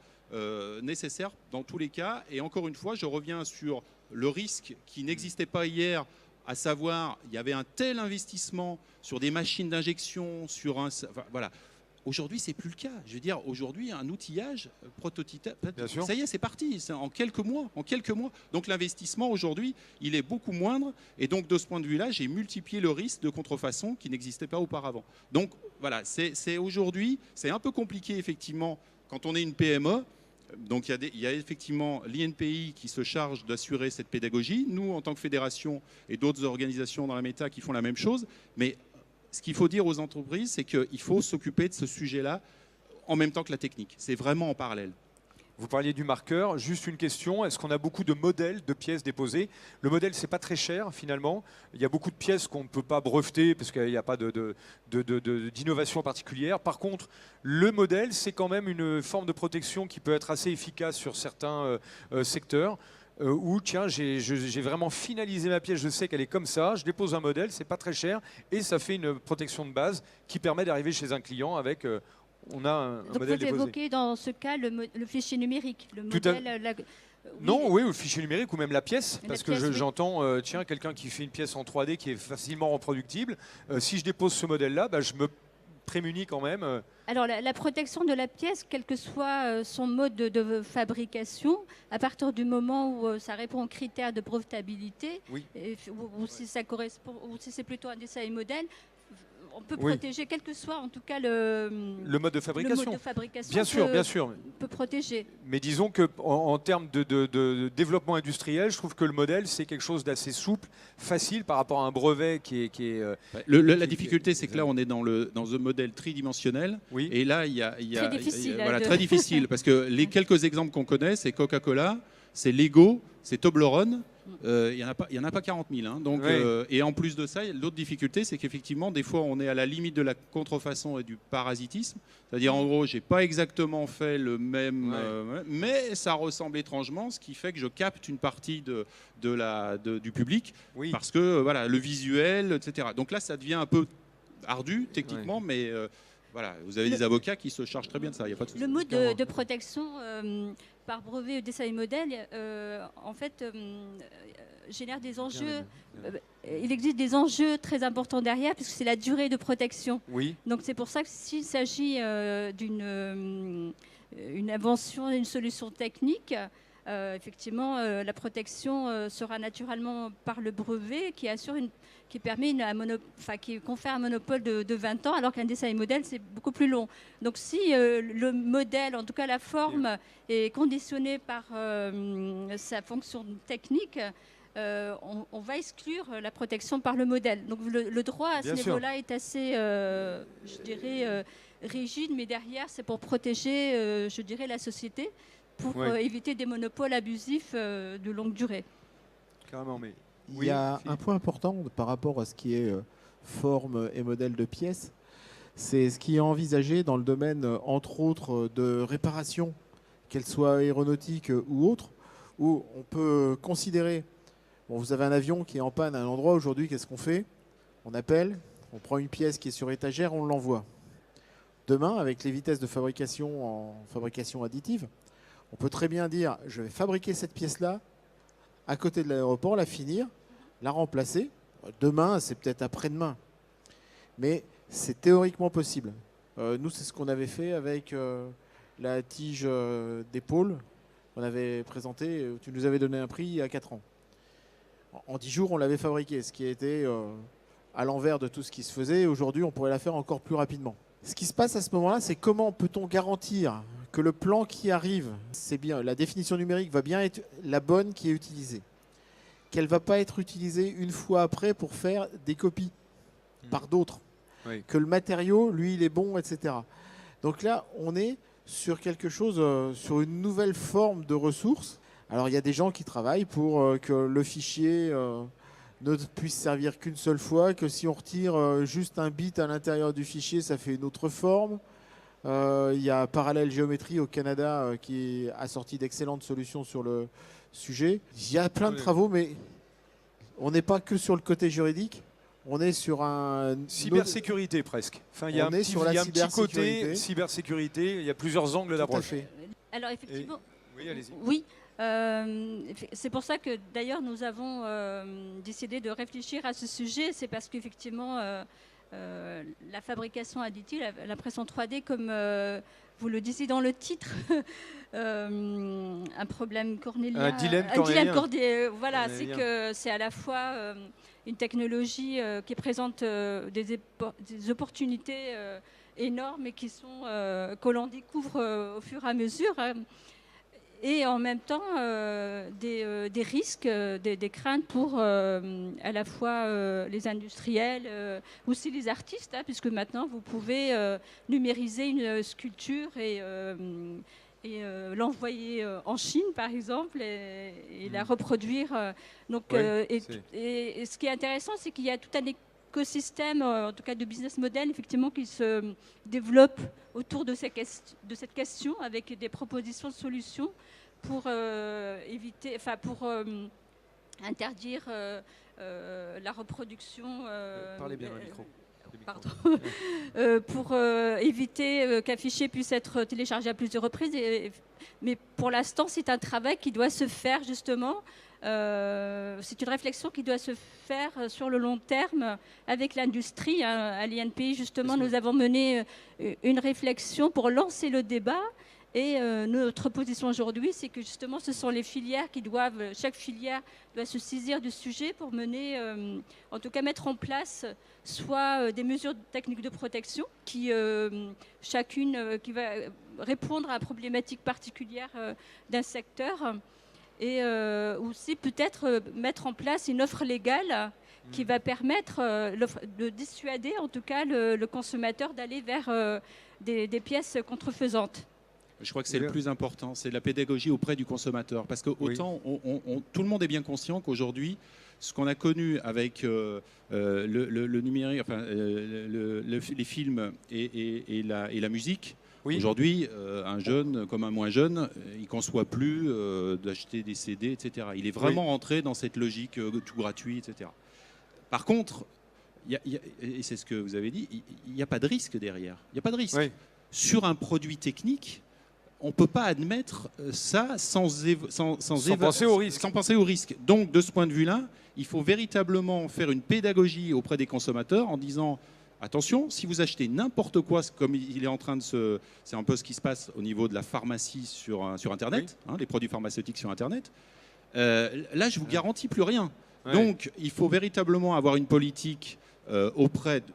nécessaire dans tous les cas. Et encore une fois, je reviens sur le risque qui n'existait pas hier, à savoir, il y avait un tel investissement sur des machines d'injection, voilà. Aujourd'hui, c'est plus le cas. Je veux dire, aujourd'hui, un outillage prototype, ça y est, c'est parti. C'est en quelques mois. Donc l'investissement aujourd'hui, il est beaucoup moindre. Et donc de ce point de vue-là, j'ai multiplié le risque de contrefaçon qui n'existait pas auparavant. Donc voilà, c'est aujourd'hui, c'est un peu compliqué effectivement quand on est une PME. Donc il y a effectivement l'INPI qui se charge d'assurer cette pédagogie. Nous, en tant que fédération et d'autres organisations dans la méta qui font la même chose, mais ce qu'il faut dire aux entreprises, c'est qu'il faut s'occuper de ce sujet-là en même temps que la technique. C'est vraiment en parallèle. Vous parliez du marqueur. Juste une question. Est-ce qu'on a beaucoup de modèles de pièces déposées? Le modèle, c'est pas très cher finalement. Il y a beaucoup de pièces qu'on ne peut pas breveter parce qu'il n'y a pas d'innovation particulière. Par contre, le modèle, c'est quand même une forme de protection qui peut être assez efficace sur certains secteurs. Où tiens, j'ai vraiment finalisé ma pièce, je sais qu'elle est comme ça, je dépose un modèle, c'est pas très cher et ça fait une protection de base qui permet d'arriver chez un client avec on a un Donc modèle vous déposé. évoquez dans ce cas le fichier numérique, le modèle. Non, oui, le fichier numérique ou même la pièce, La parce pièce, que oui. j'entends, tiens, quelqu'un qui fait une pièce en 3D qui est facilement reproductible, si je dépose ce modèle-là, bah, je me prémunis quand même. Alors la protection de la pièce, quel que soit son mode de fabrication, à partir du moment où ça répond aux critères de brevetabilité, Oui. ou si ça correspond, ou si c'est plutôt un dessin et modèle, on peut Oui. protéger, quel que soit en tout cas Le mode de fabrication. le mode de fabrication. Bien sûr, bien sûr. Peut protéger. Mais disons que en termes de développement industriel, je trouve que le modèle, c'est quelque chose d'assez souple, facile par rapport à un brevet qui est La difficulté, c'est que là, on est dans un modèle tridimensionnel. oui. Et là, il y a Très difficile, voilà, de- très difficile, parce que les quelques exemples qu'on connaît, c'est Coca-Cola, c'est Lego, c'est Toblerone. Il y en a pas 40 000. Hein. Donc, Oui. et en plus de ça, l'autre difficulté, c'est qu'effectivement, des fois, on est à la limite de la contrefaçon et du parasitisme. C'est-à-dire, en gros, j'ai pas exactement fait le même, mais ça ressemble étrangement, ce qui fait que je capte une partie du public, Oui. parce que voilà, le visuel, etc. Donc là, ça devient un peu ardu techniquement, mais voilà, vous avez des avocats qui se chargent très bien de ça. Il y a pas de souci. Le mode de protection par brevet ou dessin et modèle, en fait, génère des enjeux. Il existe des enjeux très importants derrière, puisque c'est la durée de protection. Oui. Donc c'est pour ça que s'il s'agit d'une invention, une solution technique, effectivement, la protection sera naturellement par le brevet qui permet qui confère un monopole de 20 ans, alors qu'un dessin et modèle, c'est beaucoup plus long. Donc si le modèle, en tout cas la forme, est conditionnée par sa fonction technique, on va exclure la protection par le modèle. Donc le droit à ce Bien sûr. niveau-là est assez, je dirais, rigide, mais derrière, c'est pour protéger, je dirais, la société, pour Ouais. éviter des monopoles abusifs de longue durée. Carrément, mais Il y a un point important par rapport à ce qui est forme et modèle de pièces. C'est ce qui est envisagé dans le domaine, entre autres, de réparation, qu'elle soit aéronautique ou autre, où on peut considérer, bon, vous avez un avion qui est en panne à un endroit aujourd'hui, qu'est-ce qu'on fait? On appelle, on prend une pièce qui est sur étagère, on l'envoie. Demain, avec les vitesses de fabrication en fabrication additive, on peut très bien dire, je vais fabriquer cette pièce-là à côté de l'aéroport, la finir, la remplacer. Demain, c'est peut-être après-demain. Mais c'est théoriquement possible. Nous, c'est ce qu'on avait fait avec la tige d'épaule. On avait présenté, tu nous avais donné un prix il y a 4 ans. En 10 jours, on l'avait fabriqué, ce qui a été à l'envers de tout ce qui se faisait. Aujourd'hui, on pourrait la faire encore plus rapidement. Ce qui se passe à ce moment-là, c'est comment peut-on garantir que le plan qui arrive, c'est bien, la définition numérique va bien être la bonne qui est utilisée, qu'elle ne va pas être utilisée une fois après pour faire des copies par d'autres, Oui. que le matériau, lui, il est bon, etc. Donc là, on est sur quelque chose, sur une nouvelle forme de ressources. Alors, il y a des gens qui travaillent pour que le fichier ne puisse servir qu'une seule fois, que si on retire juste un bit à l'intérieur du fichier, ça fait une autre forme. Il y a Parallèle Géométrie au Canada qui a sorti d'excellentes solutions sur le sujet. Il y a plein de travaux, mais on n'est pas que sur le côté juridique. On est sur un... Cybersécurité presque. Enfin, il y a On est sur la il y a un petit côté cybersécurité. cybersécurité, il y a plusieurs angles Tout à d'approche. fait. Alors effectivement, Oui, allez-y. oui. C'est pour ça que d'ailleurs nous avons décidé de réfléchir à ce sujet. C'est parce qu'effectivement la fabrication additive, l'impression 3D, comme vous le disiez dans le titre, un problème cornélien. Un dilemme cornélien. Voilà, c'est Cornélien. que c'est à la fois une technologie qui présente des opportunités énormes et qui sont que l'on découvre au fur et à mesure. Et en même temps des risques, des craintes pour à la fois les industriels, aussi les artistes, hein, puisque maintenant vous pouvez numériser une sculpture et l'envoyer en Chine, par exemple, et la reproduire. Donc, Ouais, et ce qui est intéressant, c'est qu'il y a tout un écosystème, en tout cas de business model, effectivement, qui se développe autour de cette question, avec des propositions de solutions pour éviter, enfin pour interdire la reproduction. Parlez bien dans le micro. Pardon. Pour éviter qu'un fichier puisse être téléchargé à plusieurs reprises. Mais pour l'instant, c'est un travail qui doit se faire justement. C'est une réflexion qui doit se faire sur le long terme avec l'industrie. Hein. À l'INPI, justement, nous avons mené une réflexion pour lancer le débat. Et notre position aujourd'hui, c'est que justement, ce sont les filières qui doivent, chaque filière doit se saisir du sujet pour mener, en tout cas mettre en place soit des mesures techniques de protection qui chacune qui va répondre à une problématique particulière d'un secteur, et aussi peut-être mettre en place une offre légale qui va permettre de dissuader en tout cas le consommateur d'aller vers des pièces contrefaisantes. Je crois que c'est le plus important, c'est la pédagogie auprès du consommateur. Parce que autant tout le monde est bien conscient qu'aujourd'hui, ce qu'on a connu avec le numérique, enfin, les films et la musique, aujourd'hui, un jeune comme un moins jeune, il ne conçoit plus d'acheter des CD, etc. Il est vraiment rentré dans cette logique tout gratuit, etc. Par contre, et c'est ce que vous avez dit, il n'y a pas de risque derrière. Il n'y a pas de risque. Oui. Sur un produit technique, on ne peut pas admettre ça sans penser au risque. Sans penser au risque. Donc, de ce point de vue-là, il faut véritablement faire une pédagogie auprès des consommateurs en disant attention, si vous achetez n'importe quoi, comme il est en train de se... C'est un peu ce qui se passe au niveau de la pharmacie sur Internet, hein, les produits pharmaceutiques sur Internet. Là, je ne vous garantis plus rien. Ouais. Donc, il faut véritablement avoir une politique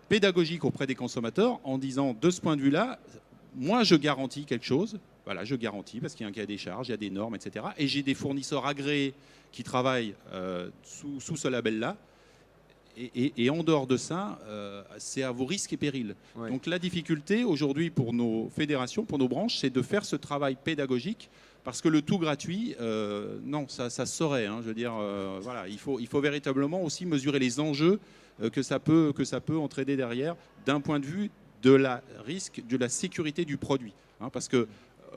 pédagogique auprès des consommateurs en disant de ce point de vue-là, moi, je garantis quelque chose. Voilà, je garantis parce qu'il y a un cahier des charges, il y a des normes, etc. Et j'ai des fournisseurs agréés qui travaillent sous ce label-là. Et en dehors de ça, c'est à vos risques et périls. Ouais. Donc la difficulté aujourd'hui pour nos fédérations, pour nos branches, c'est de faire ce travail pédagogique parce que le tout gratuit, non, ça se saurait. Hein, je veux dire, voilà, il faut véritablement aussi mesurer les enjeux que ça peut entraîner derrière d'un point de vue de la risque, de la sécurité du produit. Hein, parce que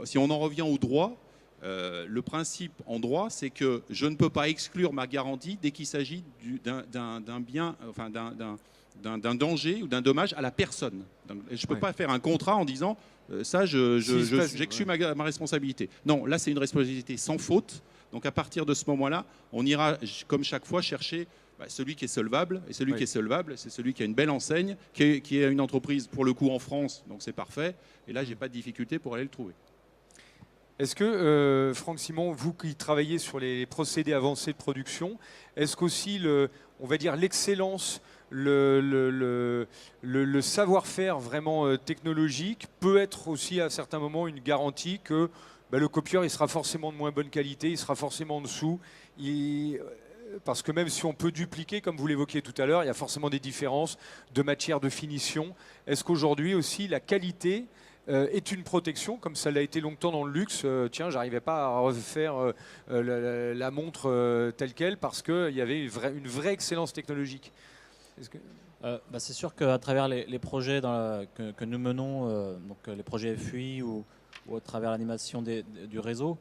si on en revient au droit, le principe en droit, c'est que je ne peux pas exclure ma garantie dès qu'il s'agit d'un bien, enfin d'un danger ou d'un dommage à la personne. Donc, je ne peux pas faire un contrat en disant ça, j'exclus ma responsabilité. Non, là, c'est une responsabilité sans faute. Donc, à partir de ce moment-là, on ira, comme chaque fois, chercher celui qui est solvable. Et celui qui est solvable, c'est celui qui a une belle enseigne, qui est une entreprise, pour le coup, en France. Donc, c'est parfait. Et là, je n'ai pas de difficulté pour aller le trouver. Est-ce que, Franck Simon, vous qui travaillez sur les procédés avancés de production, est-ce qu'aussi, on va dire, l'excellence, le savoir-faire vraiment technologique peut être aussi à certains moments une garantie que le copieur il sera forcément de moins bonne qualité, il sera forcément en dessous, parce que même si on peut dupliquer, comme vous l'évoquiez tout à l'heure, il y a forcément des différences de matière, de finition. Est-ce qu'aujourd'hui aussi la qualité est une protection, comme ça l'a été longtemps dans le luxe. Tiens, j'arrivais pas à refaire la montre telle qu'elle parce qu'il y avait une vraie excellence technologique. C'est sûr qu'à travers les projets que nous menons, donc les projets FUI ou à travers l'animation du réseau,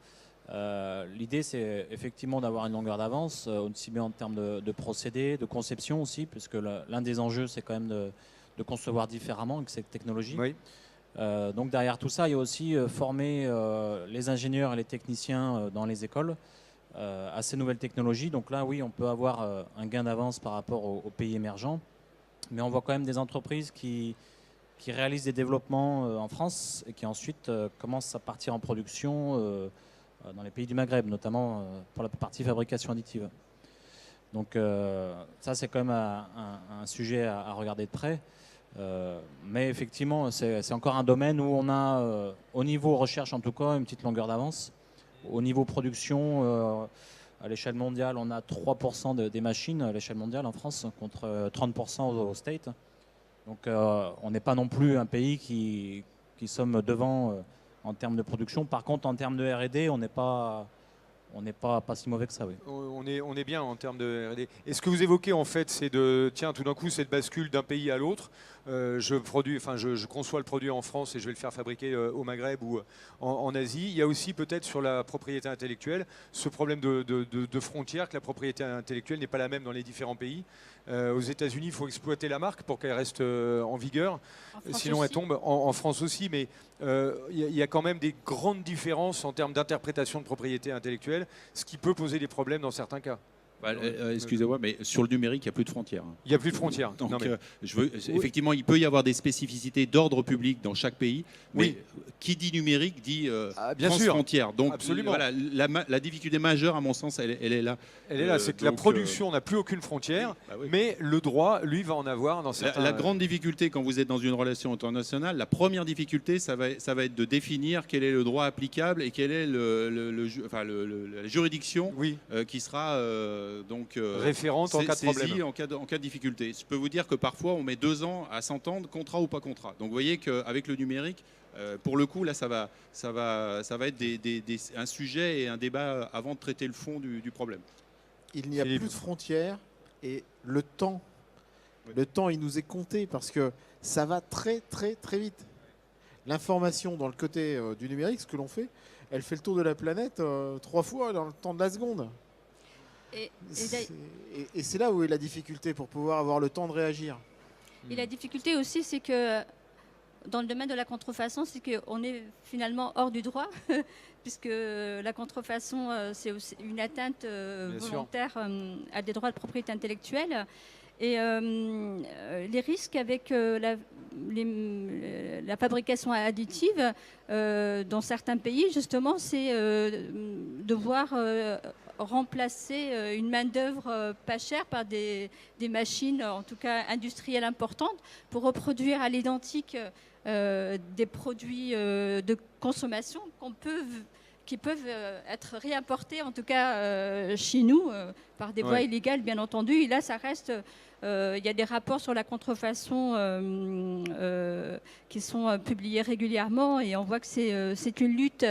L'idée, c'est effectivement d'avoir une longueur d'avance, aussi bien en termes de procédés, de conception aussi, puisque l'un des enjeux, c'est quand même de concevoir différemment avec cette technologie. Oui. Donc derrière tout ça, il y a aussi former les ingénieurs et les techniciens dans les écoles à ces nouvelles technologies. Donc là, oui, on peut avoir un gain d'avance par rapport aux pays émergents, mais on voit quand même des entreprises qui réalisent des développements en France et qui ensuite commencent à partir en production dans les pays du Maghreb, notamment pour la partie fabrication additive. Donc ça, c'est quand même un sujet à regarder de près. Mais effectivement, c'est encore un domaine où on a, au niveau recherche en tout cas, une petite longueur d'avance. Au niveau production, à l'échelle mondiale, on a 3% des machines à l'échelle mondiale en France contre 30% aux States. Donc on n'est pas non plus un pays qui sommes devant en termes de production. Par contre, en termes de R&D, on n'est pas si mauvais que ça. Oui. On est bien en termes de R&D. Et ce que vous évoquez en fait, c'est tout d'un coup, cette bascule d'un pays à l'autre. Je conçois le produit en France et je vais le faire fabriquer au Maghreb ou en Asie. Il y a aussi peut-être sur la propriété intellectuelle ce problème de frontières, que la propriété intellectuelle n'est pas la même dans les différents pays. Aux États-Unis, il faut exploiter la marque pour qu'elle reste en vigueur. Sinon, elle tombe. En France aussi, mais il y a quand même des grandes différences en termes d'interprétation de propriété intellectuelle, ce qui peut poser des problèmes dans certains cas. Excusez-moi, mais sur le numérique, il n'y a plus de frontières. Il n'y a plus de frontières. Donc, effectivement, il peut y avoir des spécificités d'ordre public dans chaque pays, mais qui dit numérique dit bien sûr. frontières. Donc, absolument. Voilà, la difficulté majeure, à mon sens, elle est là. Elle est là, c'est que la production n'a plus aucune frontière, mais le droit, lui, va en avoir dans certains... La grande difficulté, quand vous êtes dans une relation internationale, la première difficulté, ça va être de définir quel est le droit applicable et quelle est la juridiction qui sera... référente en cas de problème. En cas de difficulté. Je peux vous dire que parfois on met 2 ans à s'entendre, contrat ou pas contrat. Donc vous voyez qu'avec le numérique, pour le coup, là, ça va être un sujet et un débat avant de traiter le fond du problème. Il n'y a plus de frontières et le temps, il nous est compté parce que ça va très très très vite. L'information dans le côté du numérique, ce que l'on fait, elle fait le tour de la planète 3 fois dans le temps de la seconde. Et c'est là où est la difficulté pour pouvoir avoir le temps de réagir. Et la difficulté aussi, c'est que dans le domaine de la contrefaçon, c'est qu'on est finalement hors du droit, puisque la contrefaçon, c'est aussi une atteinte volontaire à des droits de propriété intellectuelle. Et les risques avec la fabrication additive dans certains pays, justement, c'est devoir remplacer une main-d'œuvre pas chère par des machines, en tout cas industrielles importantes, pour reproduire à l'identique des produits de consommation qui peuvent être réimportés, en tout cas chez nous, par des voies illégales, bien entendu. Et là, ça reste... Il y a des rapports sur la contrefaçon qui sont publiés régulièrement et on voit que c'est une lutte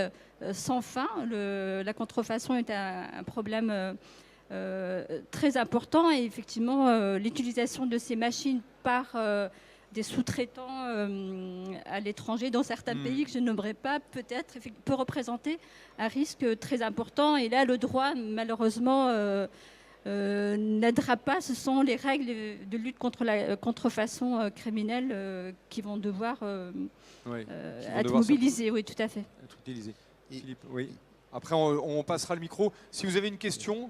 sans fin. La contrefaçon est un problème très important et effectivement, l'utilisation de ces machines par des sous-traitants à l'étranger dans certains pays que je nommerai pas, peut-être, peut représenter un risque très important. Et là, le droit, malheureusement, n'aidera pas. Ce sont les règles de lutte contre la contrefaçon criminelle qui vont devoir être mobilisées. Oui, tout à fait. Être utilisées. Philippe, oui. Après, on passera le micro. Si vous avez une question,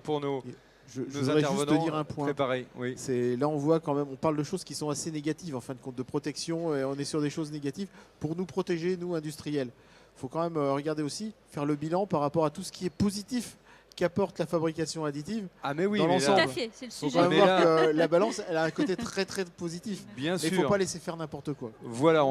pour nos... Je voudrais juste te dire un point. Préparé, oui. Là, on voit quand même, on parle de choses qui sont assez négatives, en fin de compte, de protection, et on est sur des choses négatives pour nous protéger, nous, industriels. Il faut quand même regarder aussi, faire le bilan par rapport à tout ce qui est positif qu'apporte la fabrication additive. Ah mais oui, dans l'ensemble. Tout à fait, c'est le sujet. Il faut quand même voir que la balance, elle a un côté très très positif. Bien sûr. Mais il ne faut pas laisser faire n'importe quoi. Voilà,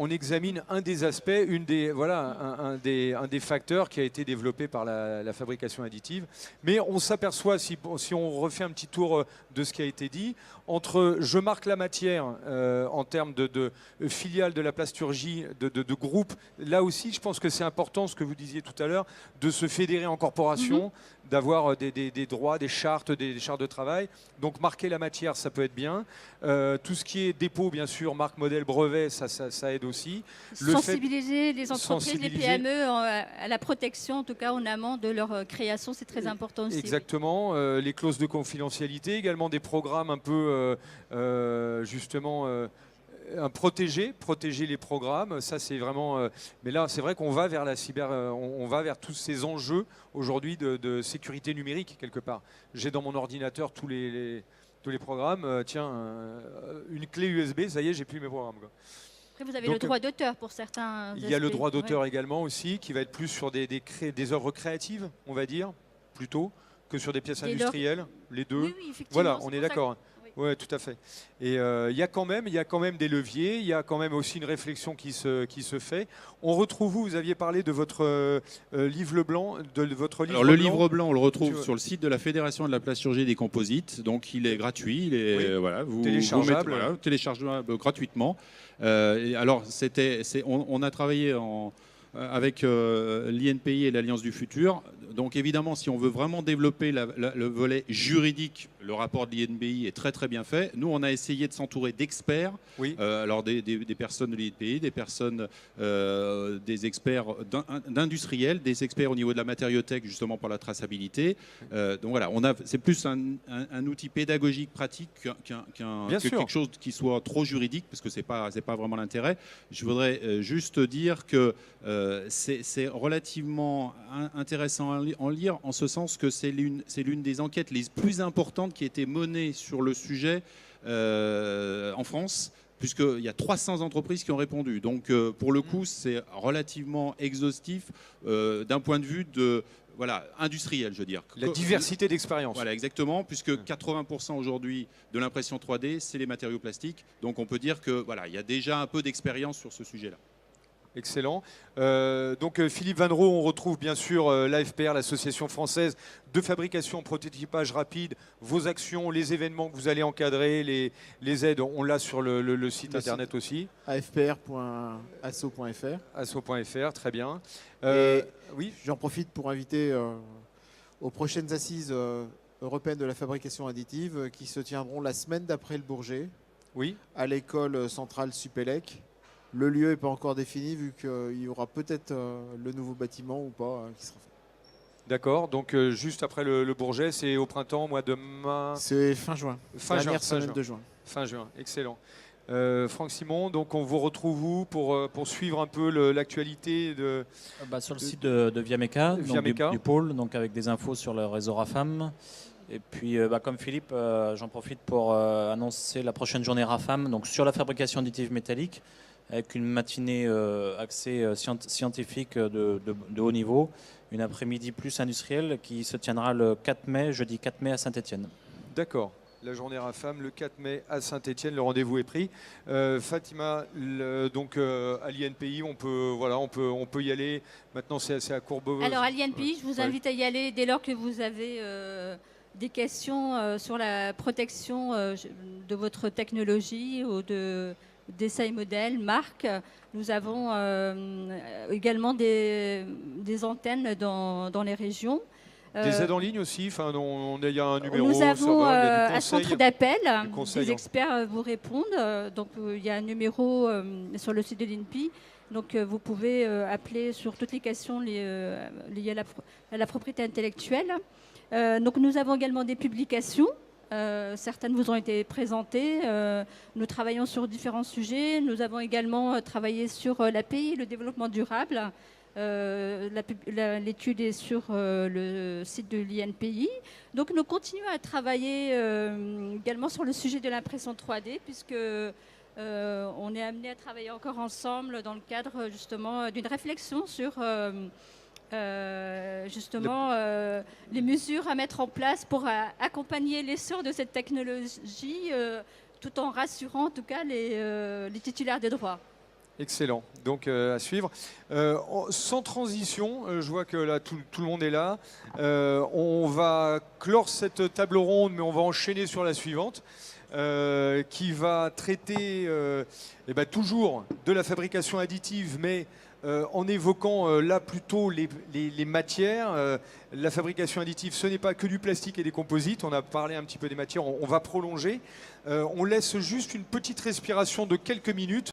on examine un des aspects, un des facteurs qui a été développé par la fabrication additive. Mais on s'aperçoit, si on refait un petit tour de ce qui a été dit, entre je marque la matière en termes de filiale de la plasturgie, de groupe, là aussi, je pense que c'est important, ce que vous disiez tout à l'heure, de se fédérer en corporation, d'avoir des droits, des chartes de travail. Donc marquer la matière, ça peut être bien. Tout ce qui est dépôt, bien sûr, marque, modèle, brevet, ça aide aussi. Sensibiliser les entreprises, les sensibiliser. PME à la protection, en tout cas en amont de leur création, c'est très important aussi. Exactement, les clauses de confidentialité, également des programmes un peu justement protéger les programmes. Ça c'est vraiment. Mais là c'est vrai qu'on va vers la cyber, on va vers tous ces enjeux aujourd'hui de sécurité numérique quelque part. J'ai dans mon ordinateur tous les programmes. Tiens, une clé USB, ça y est, j'ai plus mes programmes, quoi. Après, vous avez Donc, le droit d'auteur pour certains. Il y a le aspects. droit d'auteur Ouais. également aussi, qui va être plus sur des œuvres créatives, on va dire, plutôt, que sur des pièces Dès lors- industrielles, les deux. Oui, effectivement. Voilà, c'est on pour est ça d'accord. que- oui. Oui, tout à fait. Et il y a quand même des leviers, il y a quand même aussi une réflexion qui se fait. On retrouve, vous aviez parlé de votre livre blanc, Alors le livre blanc, on le retrouve Tu- sur le site de la Fédération de la plasturgie et des composites. Donc il est gratuit, il est Oui. voilà, Téléchargeable. téléchargeable gratuitement. Et alors on a travaillé avec l'INPI et l'Alliance du Futur. Donc évidemment, si on veut vraiment développer le volet juridique, le rapport de l'INPI est très très bien fait. Nous, on a essayé de s'entourer d'experts. Oui. Alors des personnes de l'INPI, des personnes, des experts d'industriels, des experts au niveau de la matériothèque justement pour la traçabilité. Donc voilà, c'est plus un outil pédagogique pratique Bien que sûr. quelque chose qui soit trop juridique, parce que c'est pas vraiment l'intérêt. Je voudrais juste dire que c'est relativement intéressant à en lire, en ce sens que c'est l'une des enquêtes les plus importantes qui a été menée sur le sujet en France, puisqu'il y a 300 entreprises qui ont répondu. Donc, pour le coup, c'est relativement exhaustif d'un point de vue industriel, je veux dire. La diversité d'expériences. Voilà, exactement, puisque 80% aujourd'hui de l'impression 3D, c'est les matériaux plastiques. Donc, on peut dire que il y a déjà un peu d'expérience sur ce sujet-là. Excellent. Donc Philippe Vannereau, on retrouve bien sûr l'AFPR, l'Association française de fabrication prototypage rapide, vos actions, les événements que vous allez encadrer, les aides, on l'a sur le site internet aussi. afpr.asso.fr. asso.fr, très bien. Et Oui, j'en profite pour inviter aux prochaines assises européennes de la fabrication additive qui se tiendront la semaine d'après le Bourget oui. à l'école centrale Supélec. Le lieu n'est pas encore défini vu qu'il y aura peut-être le nouveau bâtiment ou pas qui sera fait. D'accord. Donc juste après le Bourget, c'est au printemps, mois de mars. C'est fin juin, dernière semaine de juin. Fin juin, excellent. Franck Simon, donc on vous retrouve où pour suivre un peu l'actualité de... Sur le site de Viameca, donc Viameca. du pôle, donc avec des infos sur le réseau RAFAM. Et puis, comme Philippe, j'en profite pour annoncer la prochaine journée RAFAM, donc sur la fabrication additive métallique, avec une matinée axée scientifique de haut niveau, une après-midi plus industrielle qui se tiendra le 4 mai, jeudi 4 mai à Saint-Étienne. D'accord. La journée RAFAM, le 4 mai à Saint-Étienne, le rendez-vous est pris. Fatima, donc à l'INPI, on peut y aller. Maintenant, c'est à Courbevoie. Alors à l'INPI, je vous Ouais. invite à y aller dès lors que vous avez des questions sur la protection de votre technologie ou d'essais et modèles, marques. Nous avons également des antennes dans les régions. Des aides en ligne aussi. Enfin, il y a un numéro. Nous ça avons va, il y a du un conseil. centre d'appel. conseil, Des hein. experts vous répondent. Donc il y a un numéro sur le site de l'INPI. Donc vous pouvez appeler sur toutes les questions liées à la propriété intellectuelle. Donc nous avons également des publications. Certaines vous ont été présentées. Nous travaillons sur différents sujets. Nous avons également travaillé sur l'API, le développement durable. L'étude est sur le site de l'INPI. Donc nous continuons à travailler également sur le sujet de l'impression 3D, puisque on est amené à travailler encore ensemble dans le cadre justement d'une réflexion sur les mesures à mettre en place pour accompagner l'essor de cette technologie tout en rassurant en tout cas les titulaires des droits. Excellent. Donc à suivre. Sans transition, je vois que là tout le monde est là. On va clore cette table ronde, mais on va enchaîner sur la suivante, qui va traiter toujours de la fabrication additive, mais en évoquant là plutôt les matières. La fabrication additive, ce n'est pas que du plastique et des composites. On a parlé un petit peu des matières. On va prolonger. On laisse juste une petite respiration de quelques minutes.